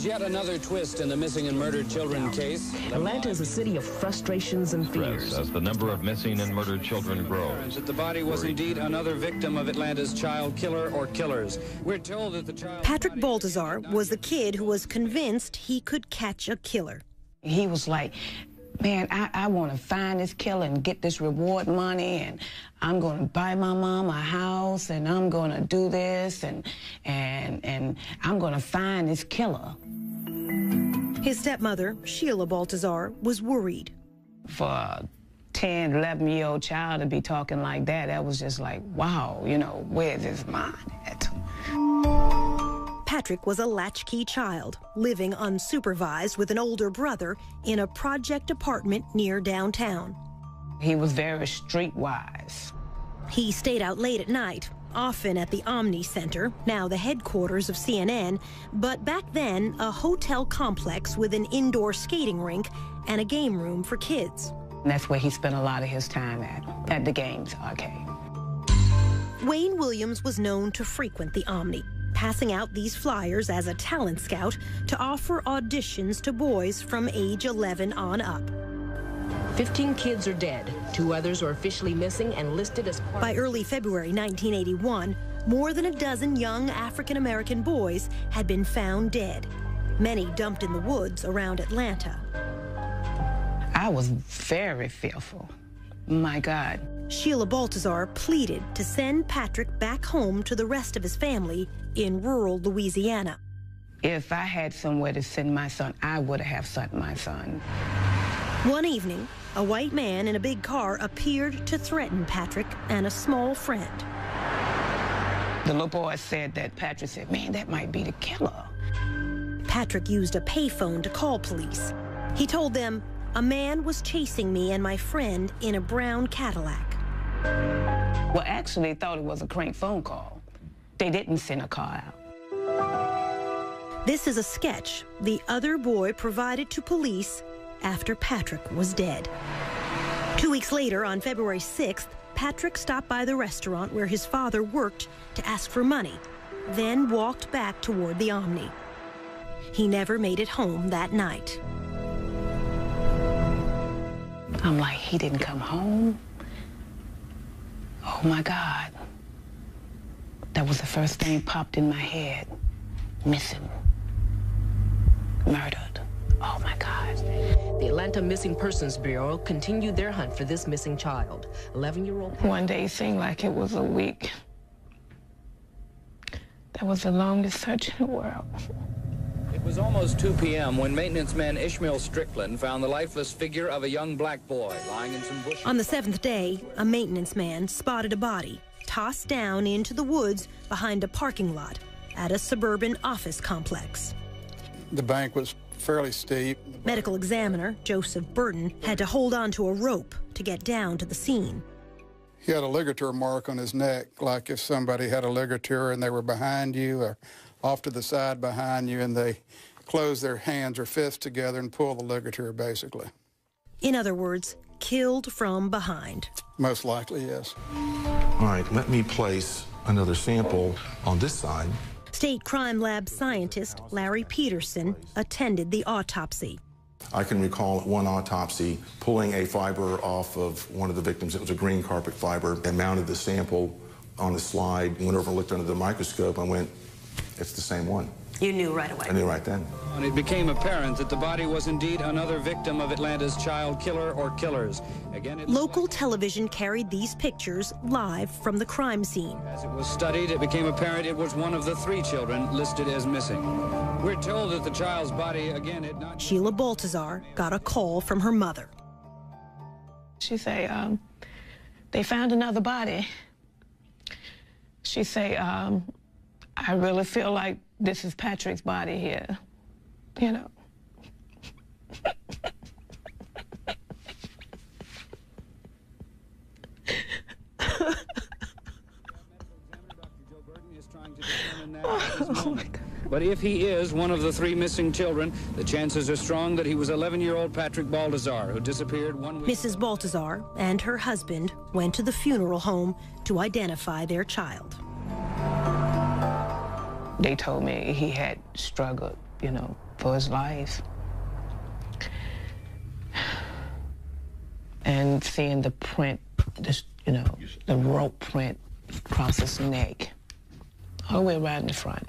There's yet another twist in the missing and murdered children case. Atlanta is a city of frustrations and fears. As the number of missing and murdered children grows. That the body was indeed another victim of Atlanta's child killer or killers. We're told that the child... Patrick Baltazar was the kid who was convinced he could catch a killer. He was like, man, I want to find this killer and get this reward money, and I'm going to buy my mom a house, and I'm going to do this, and I'm going to find this killer. His stepmother, Sheila Baltazar, was worried. For a 10, 11-year-old child to be talking like that was just like, wow, you know, where's his mind at? Patrick was a latchkey child, living unsupervised with an older brother in a project apartment near downtown. He was very streetwise. He stayed out late at night, often at the Omni Center, now the headquarters of CNN, but back then a hotel complex with an indoor skating rink and a game room for kids. And that's where he spent a lot of his time at the games arcade. Wayne Williams was known to frequent the Omni, passing out these flyers as a talent scout to offer auditions to boys from age 11 on up. 15 kids are dead. 2 others are officially missing and listed as part... By early February 1981, more than a dozen young African-American boys had been found dead, many dumped in the woods around Atlanta. I was very fearful. My God. Sheila Baltazar pleaded to send Patrick back home to the rest of his family in rural Louisiana. If I had somewhere to send my son, I would have sent my son. One evening, a white man in a big car appeared to threaten Patrick and a small friend. The little boy said that Patrick said, man, that might be the killer. Patrick used a payphone to call police. He told them, a man was chasing me and my friend in a brown Cadillac. Well, actually, they thought it was a crank phone call. They didn't send a car out. This is a sketch the other boy provided to police after Patrick was dead. 2 weeks later, on February 6th, Patrick stopped by the restaurant where his father worked to ask for money, then walked back toward the Omni. He never made it home that night. I'm like, he didn't come home? Oh, my God. That was the first thing popped in my head. Missing. Murdered. Oh, my God. The Atlanta Missing Persons Bureau continued their hunt for this missing child. 11-year-old... One day seemed like it was a week. That was the longest search in the world. It was almost 2 p.m. when maintenance man Ishmael Strickland found the lifeless figure of a young black boy lying in some bushes. On the 7th day, a maintenance man spotted a body tossed down into the woods behind a parking lot at a suburban office complex. The bank was fairly steep. Medical examiner Joseph Burton had to hold on to a rope to get down to the scene. He had a ligature mark on his neck, like if somebody had a ligature and they were behind you or off to the side behind you, and they close their hands or fists together and pull the ligature, basically. In other words, killed from behind. Most likely, yes. All right, let me place another sample on this side. State Crime Lab scientist Larry Peterson attended the autopsy. I can recall one autopsy pulling a fiber off of one of the victims. It was a green carpet fiber, and mounted the sample on a slide, went over and looked under the microscope and went, it's the same one. You knew right away? I knew right then. And it became apparent that the body was indeed another victim of Atlanta's child killer or killers. Again, local television carried these pictures live from the crime scene. As it was studied, it became apparent it was one of the 3 children listed as missing. We're told that the child's body, again, had not... Sheila Baltazar got a call from her mother. She say, they found another body. She say, I really feel like this is Patrick's body here, you know. Oh, but if he is one of the 3 missing children, the chances are strong that he was 11-year-old Patrick Baltazar, who disappeared 1 week... Mrs. Baltazar and her husband went to the funeral home to identify their child. They told me he had struggled, you know, for his life. And seeing the print, this, you know, the rope print across his neck, all the way right in the front.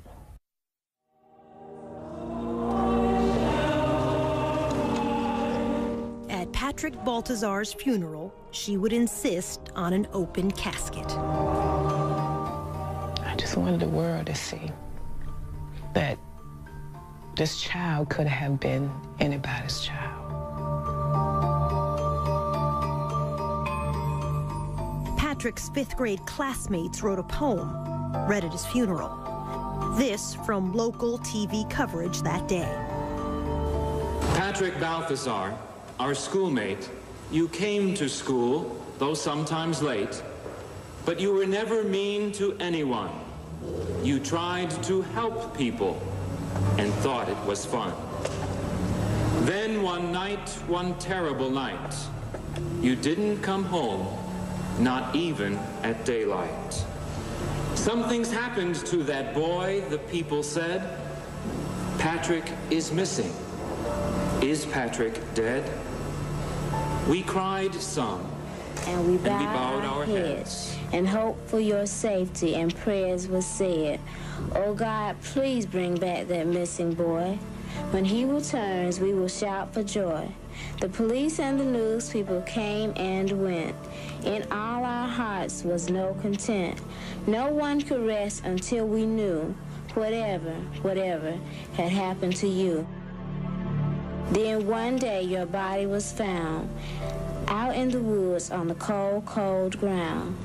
At Patrick Baltazar's funeral, she would insist on an open casket. I just wanted the world to see that this child could have been anybody's child. Patrick's fifth-grade classmates wrote a poem, read at his funeral. This from local TV coverage that day. Patrick Balthazar, our schoolmate, you came to school, though sometimes late, but you were never mean to anyone. You tried to help people and thought it was fun. Then one night, one terrible night, you didn't come home, not even at daylight. Something's happened to that boy, the people said. Patrick is missing. Is Patrick dead? We cried some, and we bowed our heads, and hoped for your safety, and prayers were said. Oh God, please bring back that missing boy. When he returns, we will shout for joy. The police and the news people came and went. In all our hearts was no content. No one could rest until we knew whatever had happened to you. Then one day your body was found out in the woods on the cold, cold ground.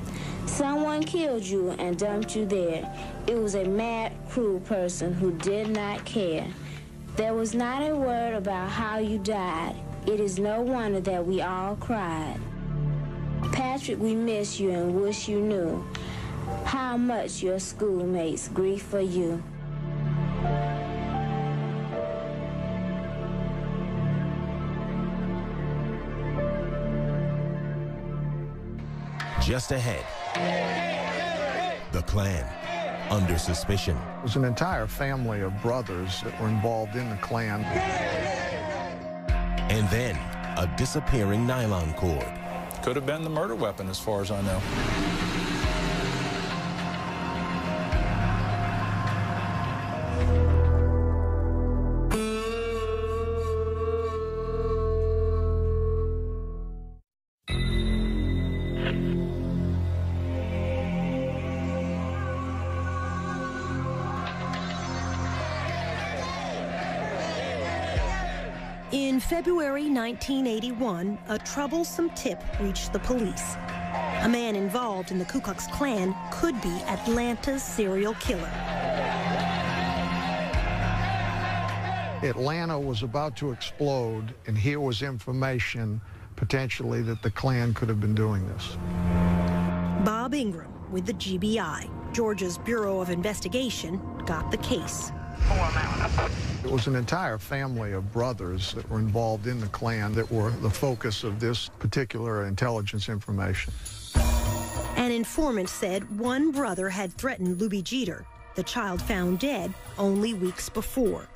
Someone killed you and dumped you there. It was a mad, cruel person who did not care. There was not a word about how you died. It is no wonder that we all cried. Patrick, we miss you and wish you knew how much your schoolmates grieve for you. Just ahead, the Klan under suspicion. It was an entire family of brothers that were involved in the Klan. And then a disappearing nylon cord. Could have been the murder weapon, as far as I know. In February 1981, a troublesome tip reached the police. A man involved in the Ku Klux Klan could be Atlanta's serial killer. Atlanta was about to explode, and here was information potentially that the Klan could have been doing this. Bob Ingram with the GBI, Georgia's Bureau of Investigation, got the case. It was an entire family of brothers that were involved in the Klan that were the focus of this particular intelligence information. An informant said one brother had threatened Luby Jeter, the child found dead only weeks before.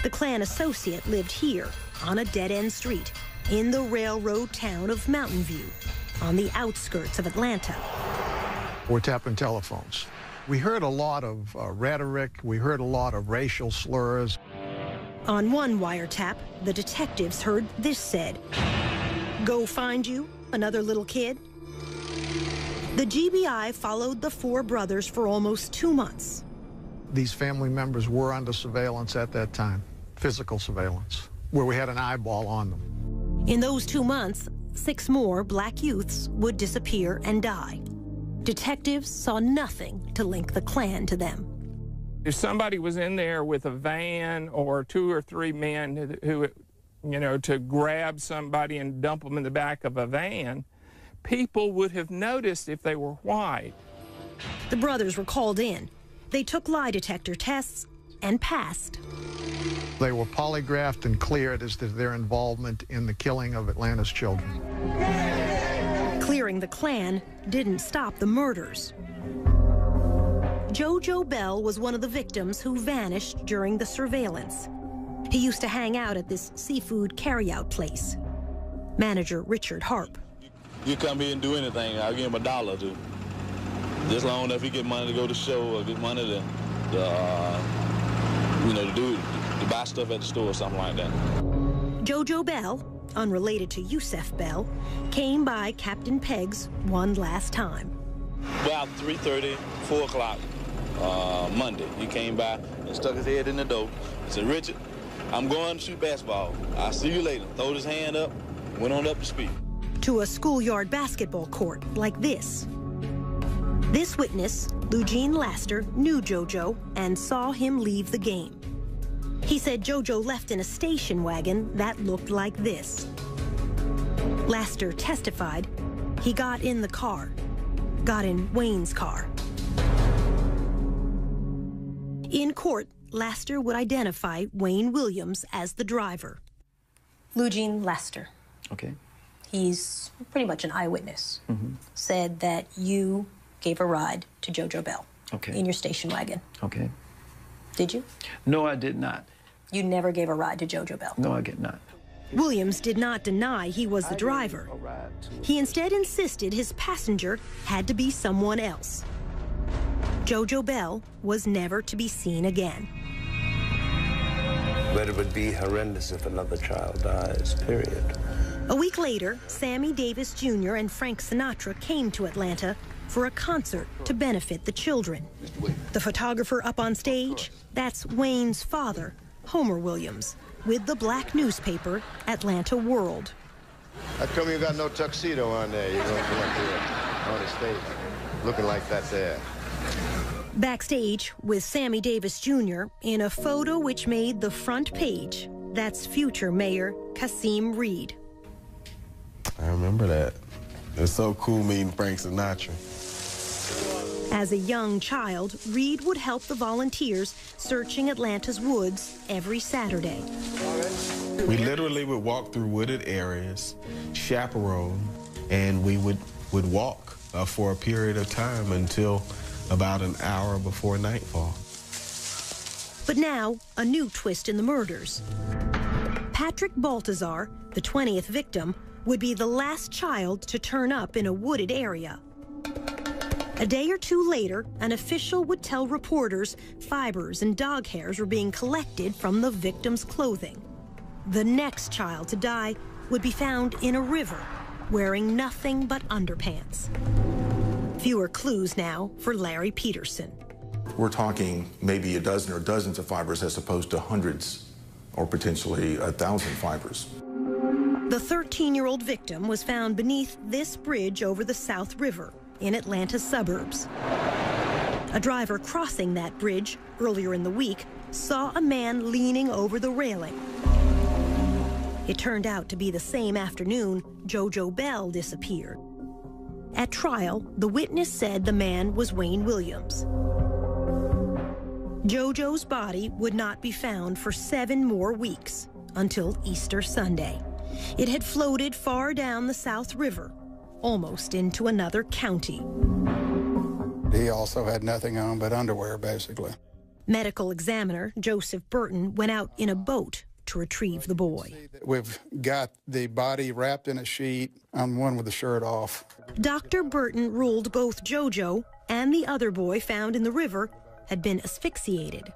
The Klan associate lived here on a dead-end street in the railroad town of Mountain View, on the outskirts of Atlanta. We're tapping telephones. We heard a lot of rhetoric. We heard a lot of racial slurs. On one wiretap, the detectives heard this said, "Go find you another little kid." The GBI followed the four brothers for almost 2 months. These family members were under surveillance at that time, physical surveillance, where we had an eyeball on them. In those 2 months, 6 more black youths would disappear and die. Detectives saw nothing to link the Klan to them. If somebody was in there with a van or 2 or 3 men who, you know, to grab somebody and dump them in the back of a van, people would have noticed if they were white. The brothers were called in. They took lie detector tests and passed. They were polygraphed and cleared as to their involvement in the killing of Atlanta's children. Clearing the Klan didn't stop the murders. JoJo Bell was one of the victims who vanished during the surveillance. He used to hang out at this seafood carryout place. Manager Richard Harp. You come here and do anything, I'll give him $1 or $2. Just long enough he get money to go to show or get money to buy stuff at the store or something like that. JoJo Bell, unrelated to Yusef Bell, came by Captain Pegg's one last time. About 3:30, 4 o'clock Monday, he came by and stuck his head in the door. He said, "Richard, I'm going to shoot basketball. I'll see you later." Throwed his hand up, went on up to speak. To a schoolyard basketball court like this. This witness, Eugene Laster, knew JoJo and saw him leave the game. He said JoJo left in a station wagon that looked like this. Laster testified he got in the car, got in Wayne's car. In court, Laster would identify Wayne Williams as the driver. Eugene Laster. Okay. He's pretty much an eyewitness. Said that you gave a ride to JoJo Bell. Okay. In your station wagon. Okay. Did you? No, I did not. You never gave a ride to JoJo Bell? No, I did not. Williams did not deny he was the driver. He instead insisted his passenger had to be someone else. JoJo Bell was never to be seen again. But it would be horrendous if another child dies, period. A week later, Sammy Davis Jr. and Frank Sinatra came to Atlanta for a concert to benefit the children. The photographer up on stage, that's Wayne's father, Homer Williams, with the black newspaper Atlanta World. How come you got no tuxedo on there? You're going to come up here on the stage looking like that there. Backstage with Sammy Davis Jr. in a photo which made the front page, that's future Mayor Kasim Reed. I remember that. It's so cool meeting Frank Sinatra. As a young child, Reed would help the volunteers searching Atlanta's woods every Saturday. We literally would walk through wooded areas, chaperone, and we would walk for a period of time until about an hour before nightfall. But now, a new twist in the murders. Patrick Baltazar, the 20th victim, would be the last child to turn up in a wooded area. A day or two later, an official would tell reporters fibers and dog hairs were being collected from the victim's clothing. The next child to die would be found in a river, wearing nothing but underpants. Fewer clues now for Larry Peterson. We're talking maybe a dozen or dozens of fibers as opposed to hundreds or potentially 1,000 fibers. The 13-year-old victim was found beneath this bridge over the South River in Atlanta's suburbs. A driver crossing that bridge earlier in the week saw a man leaning over the railing. It turned out to be the same afternoon JoJo Bell disappeared. At trial, the witness said the man was Wayne Williams. JoJo's body would not be found for 7 more weeks, until Easter Sunday. It had floated far down the South River, almost into another county. He also had nothing on but underwear, basically. Medical examiner Joseph Burton went out in a boat to retrieve the boy. We've got the body wrapped in a sheet, on one with the shirt off. Dr. Burton ruled both JoJo and the other boy found in the river had been asphyxiated.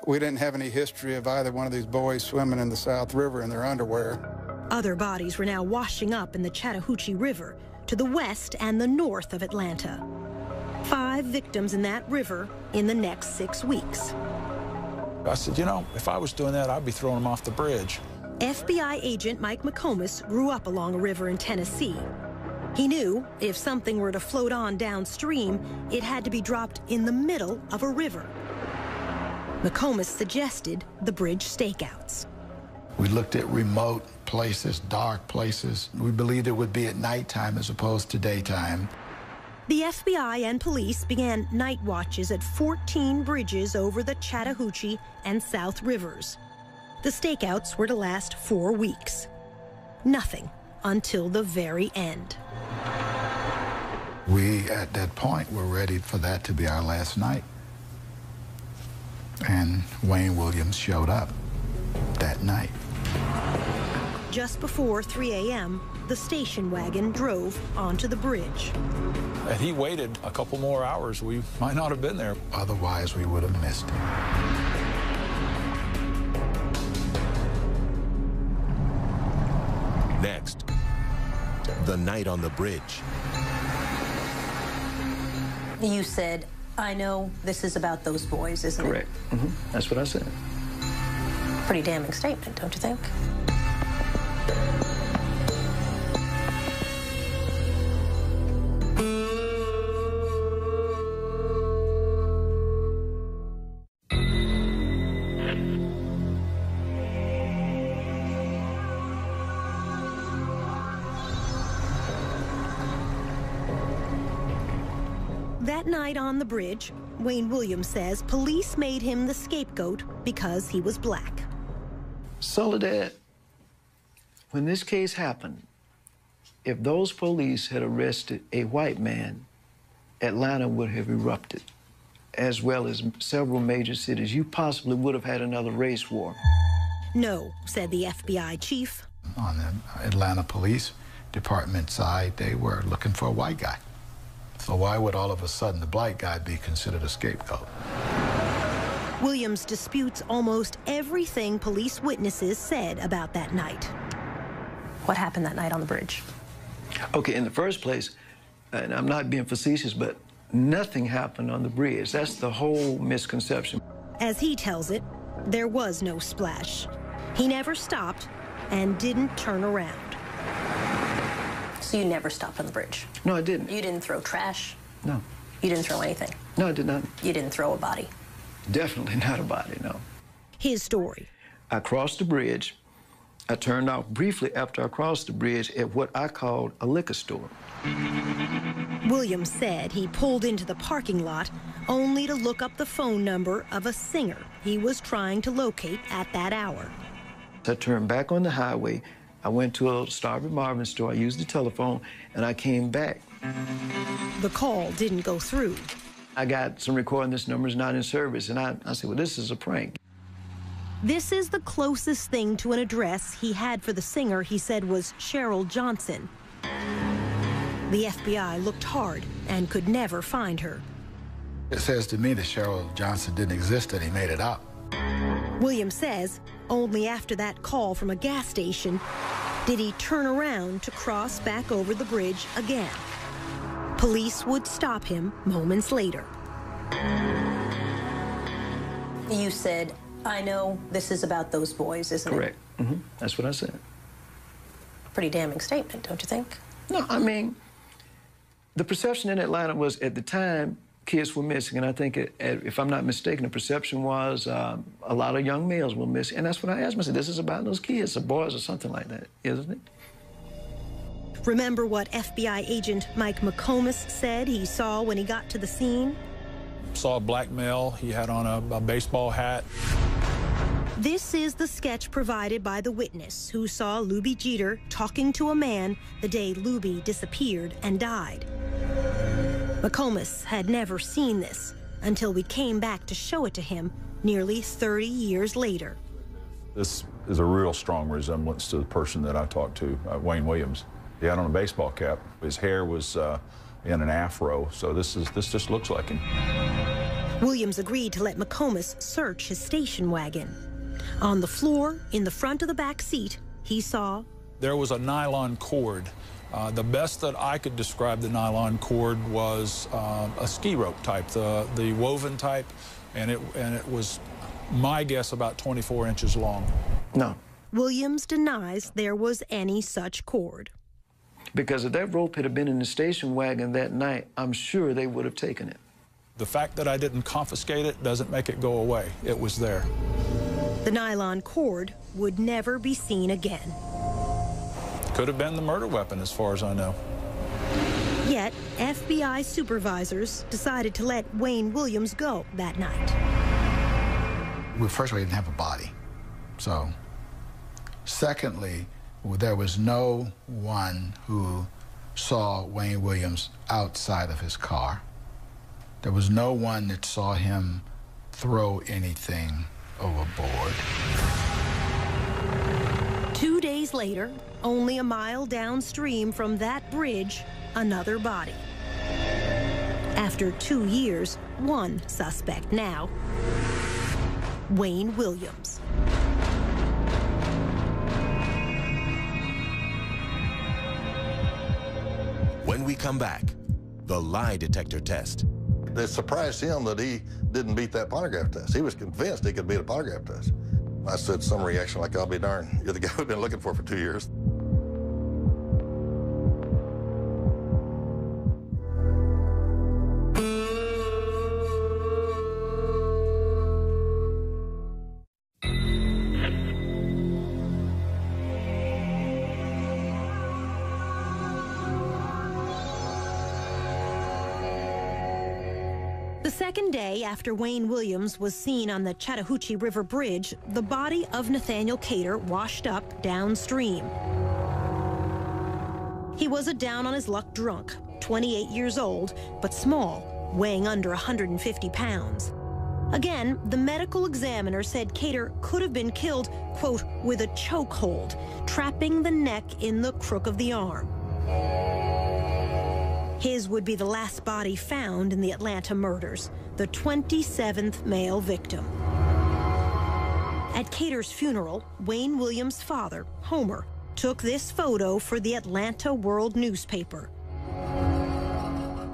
We didn't have any history of either one of these boys swimming in the South River in their underwear. Other bodies were now washing up in the Chattahoochee River to the west and the north of Atlanta. 5 victims in that river in the next 6 weeks. I said, you know, if I was doing that, I'd be throwing them off the bridge. FBI agent Mike McComas grew up along a river in Tennessee. He knew if something were to float on downstream, it had to be dropped in the middle of a river. McComas suggested the bridge stakeouts. We looked at remote places, dark places. We believed it would be at nighttime as opposed to daytime. The FBI and police began night watches at 14 bridges over the Chattahoochee and South Rivers. The stakeouts were to last 4 weeks. Nothing until the very end. We, at that point, were ready for that to be our last night. And Wayne Williams showed up that night. Just before 3 a.m., the station wagon drove onto the bridge. Had he waited a couple more hours, we might not have been there. Otherwise, we would have missed him. Next, the night on the bridge. You said, I know this is about those boys, isn't Correct. it? Mm-hmm. That's what I said. Pretty damning statement, don't you think? That night on the bridge, Wayne Williams says police made him the scapegoat because he was black. Soledad, when this case happened, if those police had arrested a white man, Atlanta would have erupted, as well as several major cities. You possibly would have had another race war. No, said the FBI chief. On the Atlanta Police Department side, they were looking for a white guy. So why would all of a sudden the black guy be considered a scapegoat? Williams disputes almost everything police witnesses said about that night. What happened that night on the bridge? Okay, in the first place, and I'm not being facetious, but nothing happened on the bridge. That's the whole misconception. As he tells it, there was no splash. He never stopped and didn't turn around. So you never stopped on the bridge? No, I didn't. You didn't throw trash? No. You didn't throw anything? No, I did not. You didn't throw a body? Definitely not a body, no. His story. I crossed the bridge. I turned off briefly after I crossed the bridge at what I called a liquor store. Williams said he pulled into the parking lot only to look up the phone number of a singer he was trying to locate at that hour. I turned back on the highway. I went to a Starving Marvin store. I used the telephone, and I came back. The call didn't go through. I got some recording, this number's not in service, and I said, well, this is a prank. This is the closest thing to an address he had for the singer he said was Cheryl Johnson. The FBI looked hard and could never find her. It says to me that Cheryl Johnson didn't exist and he made it up. Williams says only after that call from a gas station did he turn around to cross back over the bridge again. Police would stop him moments later. You said, I know this is about those boys, isn't it? Correct. Mm-hmm. That's what I said. Pretty damning statement, don't you think? No, I mean, the perception in Atlanta was, at the time, kids were missing, and I think, if I'm not mistaken, the perception was a lot of young males were missing, and that's what I asked myself, this is about those kids, the boys or something like that, isn't it? Remember what FBI agent Mike McComas said he saw when he got to the scene? Saw a black male. He had on a baseball hat. This is the sketch provided by the witness who saw Luby Jeter talking to a man the day Luby disappeared and died. McComas had never seen this until we came back to show it to him nearly 30 years later. This is a real strong resemblance to the person that I talked to, Wayne Williams. He had on a baseball cap. His hair was in an afro, so this just looks like him. Williams agreed to let McComas search his station wagon. On the floor, in the front of the back seat, he saw... There was a nylon cord. The best that I could describe the nylon cord was a ski rope type, the woven type, and it was, my guess, about 24 inches long. No. Williams denies there was any such cord. Because if that rope had been in the station wagon that night, I'm sure they would have taken it. The fact that I didn't confiscate it doesn't make it go away. It was there. The nylon cord would never be seen again. Could have been the murder weapon, as far as I know. Yet, FBI supervisors decided to let Wayne Williams go that night. Well, first, we didn't have a body. So, secondly, there was no one who saw Wayne Williams outside of his car. There was no one that saw him throw anything overboard. 2 days later, only a mile downstream from that bridge, another body. After 2 years, one suspect now, Wayne Williams. When we come back, the lie detector test. It surprised him that he didn't beat that polygraph test. He was convinced he could beat a polygraph test. I said some reaction like, I'll be darned, you're the guy we've been looking for 2 years. The second day after Wayne Williams was seen on the Chattahoochee River Bridge, the body of Nathaniel Cater washed up downstream. He was a down-on-his-luck drunk, 28 years old, but small, weighing under 150 pounds. Again, the medical examiner said Cater could have been killed, quote, with a chokehold, trapping the neck in the crook of the arm. His would be the last body found in the Atlanta murders, the 27th male victim. At Cater's funeral, Wayne Williams' father, Homer, took this photo for the Atlanta World newspaper.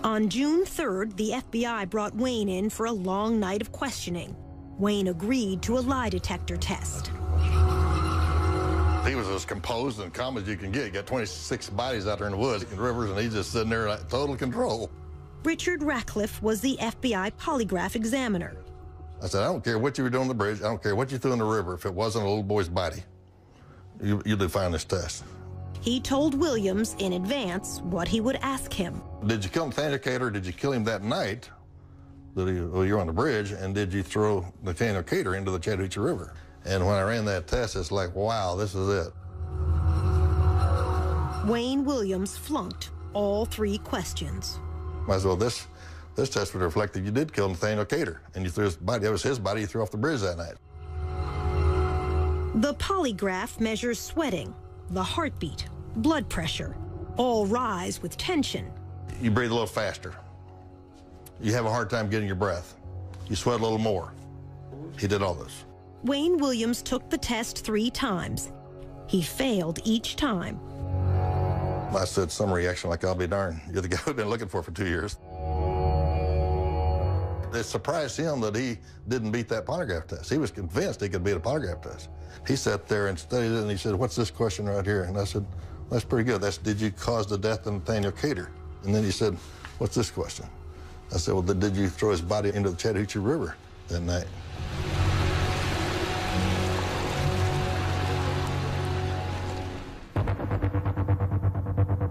On June 3rd, the FBI brought Wayne in for a long night of questioning. Wayne agreed to a lie detector test. He was as composed and calm as you can get. You got 26 bodies out there in the woods and rivers, and he's just sitting there in total control. Richard Ratcliffe was the FBI polygraph examiner. I said, I don't care what you were doing on the bridge. I don't care what you threw in the river. If it wasn't a little boy's body, you do fine this test. He told Williams in advance what he would ask him. Did you kill Nathaniel Cater, or did you kill him that night that you were on the bridge, and did you throw Nathaniel Cater into the Chattahoochee River? And when I ran that test, it's like, wow, this is it. Wayne Williams flunked all 3 questions. I said, well, this test would reflect that you did kill Nathaniel Cater, and you threw his body, that was his body, you threw off the bridge that night. The polygraph measures sweating, the heartbeat, blood pressure, all rise with tension. You breathe a little faster. You have a hard time getting your breath. You sweat a little more. He did all this. Wayne Williams took the test 3 times. He failed each time. I said some reaction like, I'll be darned, you're the guy we've been looking for 2 years. It surprised him that he didn't beat that polygraph test. He was convinced he could beat a polygraph test. He sat there and studied it, and he said, what's this question right here? And I said, that's pretty good. That's, did you cause the death of Nathaniel Cater? And then he said, what's this question? I said, well, did you throw his body into the Chattahoochee River that night?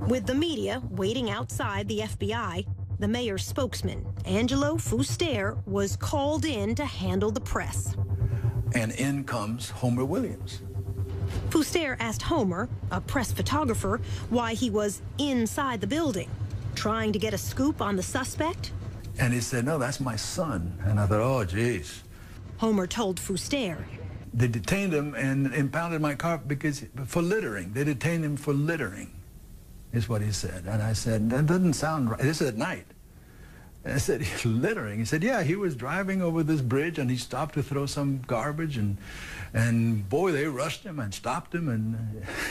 With the media waiting outside the FBI, the mayor's spokesman, Angelo Fuster, was called in to handle the press. And in comes Homer Williams. Fuster asked Homer, a press photographer, why he was inside the building, trying to get a scoop on the suspect. And he said, no, that's my son. And I thought, oh, geez. Homer told Fuster. They detained him and impounded my car for littering. They detained him for littering, is what he said. And I said, that doesn't sound right. This is at night. And I said, littering? He said, yeah, he was driving over this bridge and he stopped to throw some garbage and boy, they rushed him and stopped him.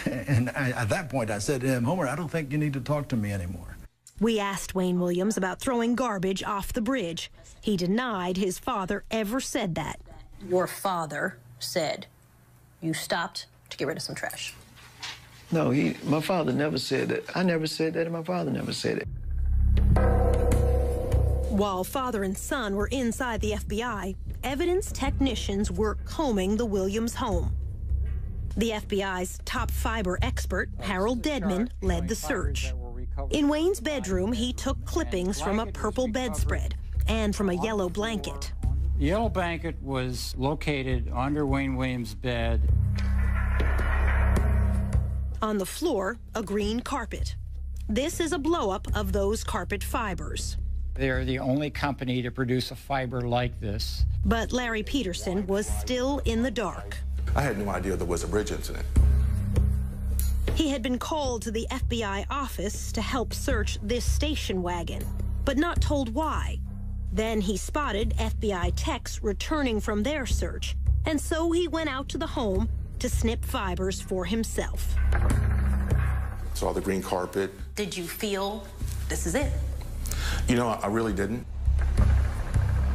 And at that point I said to him, Homer, I don't think you need to talk to me anymore. We asked Wayne Williams about throwing garbage off the bridge. He denied his father ever said that. Your father said you stopped to get rid of some trash. No, my father never said that. I never said that, and my father never said it. While father and son were inside the FBI, evidence technicians were combing the Williams home. The FBI's top fiber expert, Harold Dedman, led the search. In Wayne's bedroom, he took clippings from a purple bedspread and from a yellow blanket. The yellow blanket was located under Wayne Williams' bed. On the floor, a green carpet. This is a blow-up of those carpet fibers. They're the only company to produce a fiber like this. But Larry Peterson was still in the dark. I had no idea there was a bridge incident. He had been called to the FBI office to help search this station wagon, but not told why. Then he spotted FBI techs returning from their search, and so he went out to the home to snip fibers for himself. Saw the green carpet. Did you feel this is it? You know, I really didn't.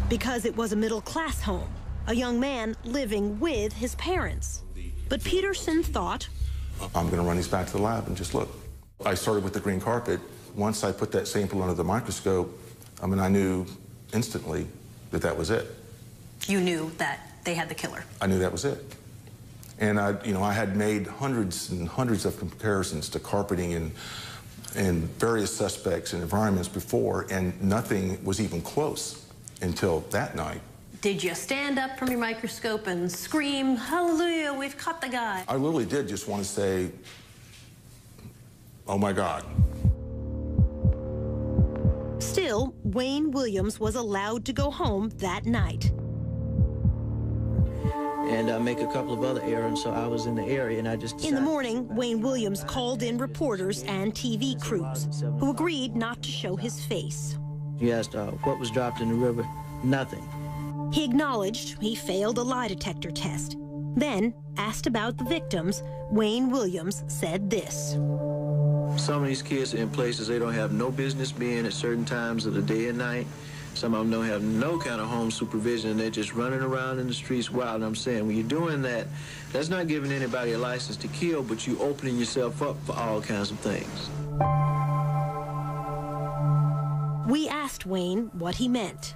Because it was a middle-class home, a young man living with his parents. But Peterson thought, I'm going to run these back to the lab and just look. I started with the green carpet. Once I put that sample under the microscope, I mean, I knew instantly that that was it. You knew that they had the killer? I knew that was it. And I had made hundreds and hundreds of comparisons to carpeting and various suspects and environments before, and nothing was even close until that night. Did you stand up from your microscope and scream, "Hallelujah, we've caught the guy"? I really did just want to say, oh my God. Still, Wayne Williams was allowed to go home that night. And make a couple of other errands, so I was in the area, and I just decided. In the morning, Wayne Williams called in reporters and TV crews, who agreed not to show his face. He asked what was dropped in the river. Nothing. He acknowledged he failed a lie detector test. Then, asked about the victims, Wayne Williams said this. Some of these kids are in places they don't have no business being at certain times of the day and night. Some of them don't have no kind of home supervision, and they're just running around in the streets wild. And I'm saying, when you're doing that, that's not giving anybody a license to kill, but you opening yourself up for all kinds of things. We asked Wayne what he meant.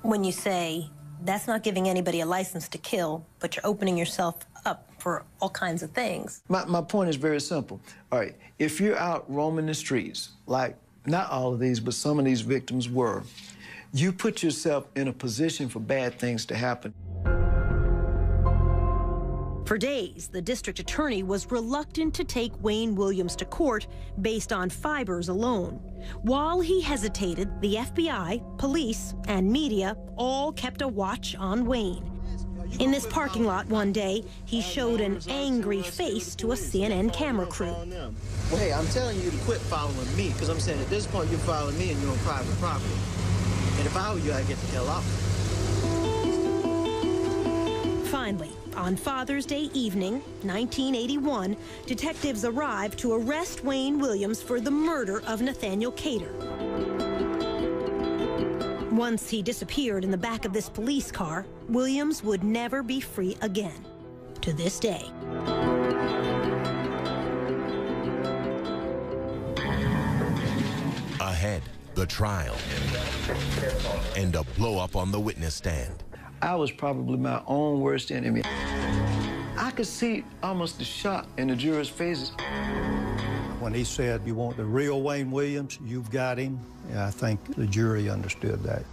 When you say, that's not giving anybody a license to kill, but you're opening yourself up for all kinds of things. My point is very simple. All right, if you're out roaming the streets, like not all of these, but some of these victims were, you put yourself in a position for bad things to happen. For days, the district attorney was reluctant to take Wayne Williams to court based on fibers alone. While he hesitated, the FBI, police, and media all kept a watch on Wayne. In this parking lot one day, he showed an angry face to a CNN camera crew. Well, hey, I'm telling you to quit following me, because I'm saying at this point you're following me and you're on private property. And if I were you, I'd get the hell off. Finally, on Father's Day evening, 1981, detectives arrived to arrest Wayne Williams for the murder of Nathaniel Cater. Once he disappeared in the back of this police car, Williams would never be free again, to this day. Ahead, the trial and a blow-up on the witness stand. I was probably my own worst enemy. I could see almost the shock in the jurors' faces. When he said, "You want the real Wayne Williams, you've got him," I think the jury understood that.